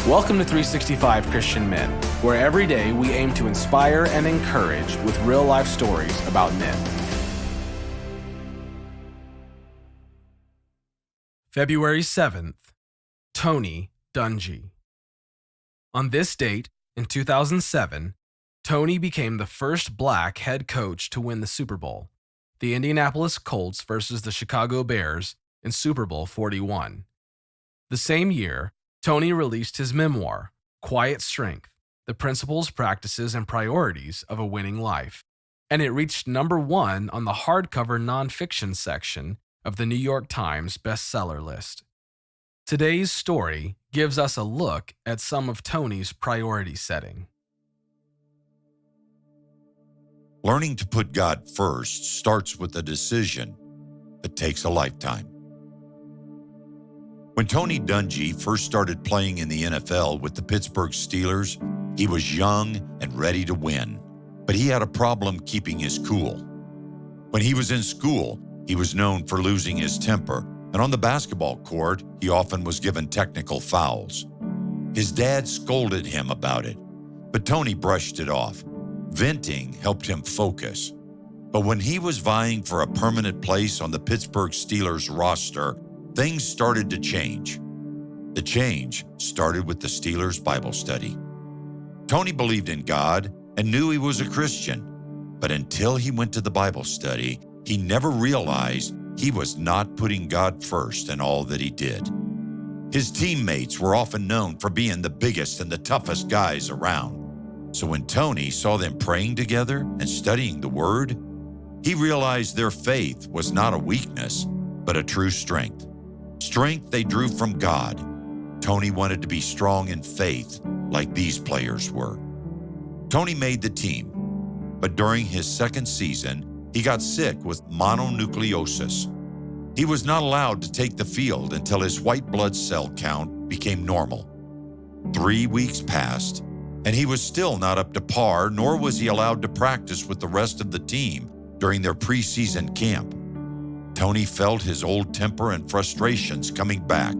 Welcome to 365 Christian Men, where every day we aim to inspire and encourage with real-life stories about men. February 7th, Tony Dungy. On this date, in 2007, Tony became the first black head coach to win the Super Bowl, the Indianapolis Colts versus the Chicago Bears in Super Bowl 41. The same year, Tony released his memoir, Quiet Strength: The Principles, Practices, and Priorities of a Winning Life, and it reached #1 on the hardcover nonfiction section of the New York Times bestseller list. Today's story gives us a look at some of Tony's priority setting. Learning to put God first starts with a decision. It takes a lifetime. When Tony Dungy first started playing in the NFL with the Pittsburgh Steelers, he was young and ready to win, but he had a problem keeping his cool. When he was in school, he was known for losing his temper, and on the basketball court, he often was given technical fouls. His dad scolded him about it, but Tony brushed it off. Venting helped him focus. But when he was vying for a permanent place on the Pittsburgh Steelers roster, things started to change. The change started with the Steelers Bible study. Tony believed in God and knew he was a Christian, but until he went to the Bible study, he never realized he was not putting God first in all that he did. His teammates were often known for being the biggest and the toughest guys around. So when Tony saw them praying together and studying the Word, he realized their faith was not a weakness, but a true strength. Strength they drew from God. Tony wanted to be strong in faith like these players were. Tony made the team, but during his second season, he got sick with mononucleosis. He was not allowed to take the field until his white blood cell count became normal. 3 weeks passed, and he was still not up to par, nor was he allowed to practice with the rest of the team during their preseason camp. Tony felt his old temper and frustrations coming back.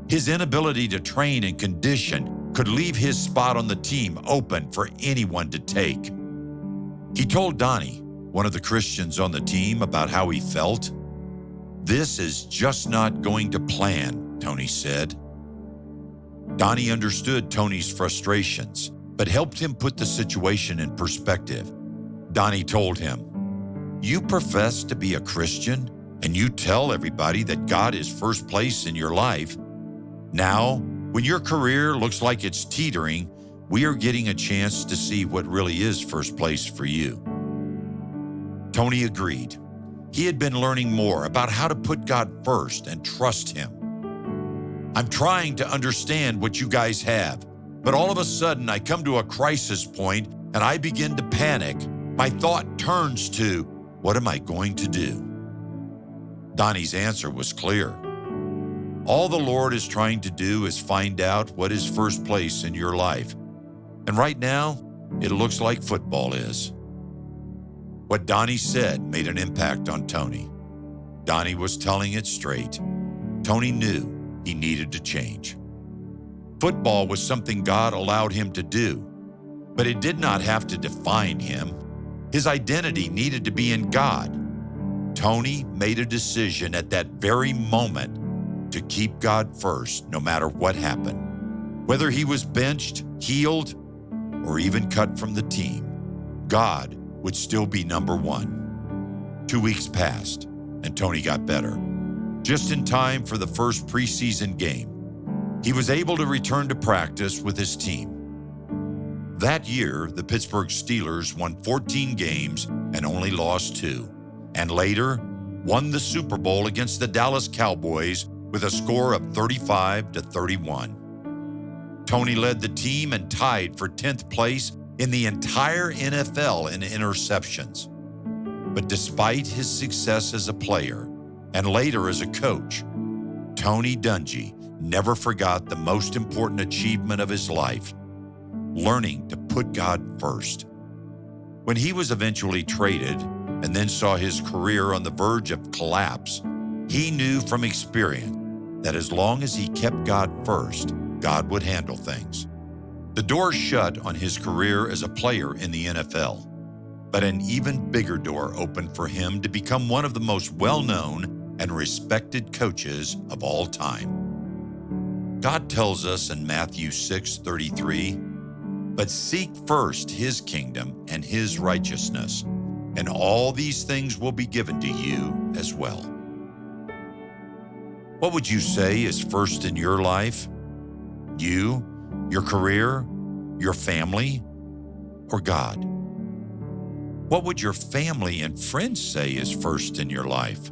His inability to train and condition could leave his spot on the team open for anyone to take. He told Donnie, one of the Christians on the team, about how he felt. "This is just not going to plan," Tony said. Donnie understood Tony's frustrations, but helped him put the situation in perspective. Donnie told him, "You profess to be a Christian, and you tell everybody that God is first place in your life. Now, when your career looks like it's teetering, we are getting a chance to see what really is first place for you." Tony agreed. He had been learning more about how to put God first and trust Him. "I'm trying to understand what you guys have, but all of a sudden I come to a crisis point and I begin to panic. My thought turns to, what am I going to do?" Donnie's answer was clear. All the Lord is trying to do is find out what is first place in your life. And right now, it looks like football is. What Donnie said made an impact on Tony. Donnie was telling it straight. Tony knew he needed to change. Football was something God allowed him to do, but it did not have to define him. His identity needed to be in God. Tony made a decision at that very moment to keep God first no matter what happened. Whether he was benched, healed, or even cut from the team, God would still be #1. 2 weeks passed, and Tony got better. Just in time for the first preseason game, he was able to return to practice with his team. That year, the Pittsburgh Steelers won 14 games and only lost 2. And later, won the Super Bowl against the Dallas Cowboys with a score of 35-31. Tony led the team and tied for 10th place in the entire NFL in interceptions. But despite his success as a player and later as a coach, Tony Dungy never forgot the most important achievement of his life: learning to put God first. When he was eventually traded and then saw his career on the verge of collapse, he knew from experience that as long as he kept God first, God would handle things. The door shut on his career as a player in the NFL, but an even bigger door opened for him to become one of the most well-known and respected coaches of all time. God tells us in Matthew 6:33, "But seek first his kingdom and his righteousness, and all these things will be given to you as well." What would you say is first in your life? You, your career, your family, or God? What would your family and friends say is first in your life?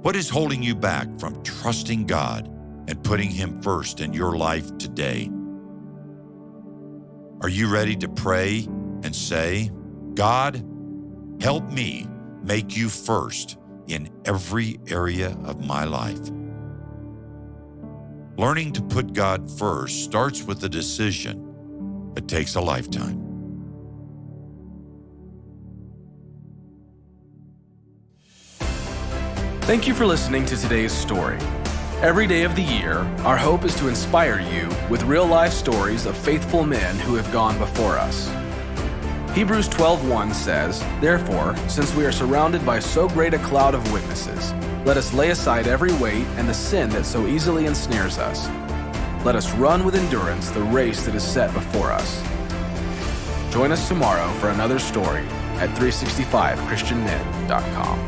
What is holding you back from trusting God and putting him first in your life today? Are you ready to pray and say, "God, help me make you first in every area of my life"? Learning to put God first starts with a decision. It takes a lifetime. Thank you for listening to today's story. Every day of the year, our hope is to inspire you with real-life stories of faithful men who have gone before us. Hebrews 12:1 says, "Therefore, since we are surrounded by so great a cloud of witnesses, let us lay aside every weight and the sin that so easily ensnares us. Let us run with endurance the race that is set before us." Join us tomorrow for another story at 365christianmen.com.